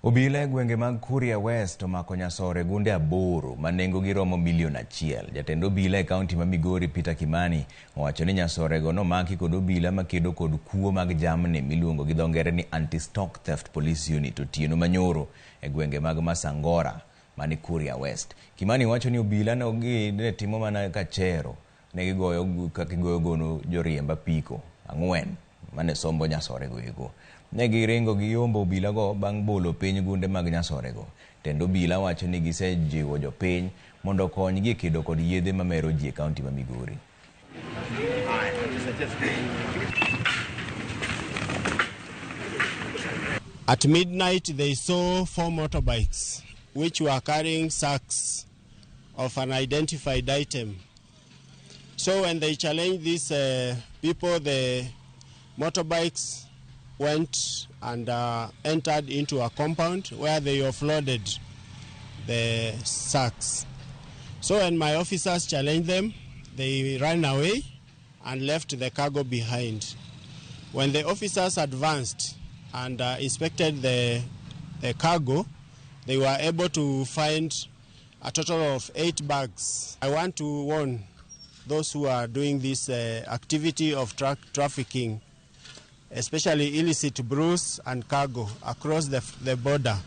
Obila gwenge mag Kuria West omako nyasore gunde aboro manengo giromo milion 1. Jatend obila e kaunti ma Migori Peter Kimani owacho ni nyasore go nomaki kod obila makedo kod kuo mag jamni miluongo gi dho ngere ni Anti-Stock Theft Police Unit otieno manyoro e gwenge mag Masangora mani Kuria West. Kimani wacho ni obila ne timo mana kachero ne gigoyo gono joriemba piko 4 mane sombo nyasore go ego. Ne giringo gi yombo obila go bang' bolo piny gunde mag nyasore go. Tendo obila wacho ni gisejiwo jopiny mondo konygi kedo kod yedhe mamero ji e kaunti ma Migori. At midnight, they saw 4 motorbikes which were carrying sacks of an identified item. So when they challenged these people, the motorbikes went and entered into a compound where they offloaded the sacks. So when my officers challenged them, they ran away and left the cargo behind. When the officers advanced and inspected the cargo, they were able to find a total of 8 bags. I want to warn those who are doing this activity of trafficking, especially illicit brews and cargo across the border.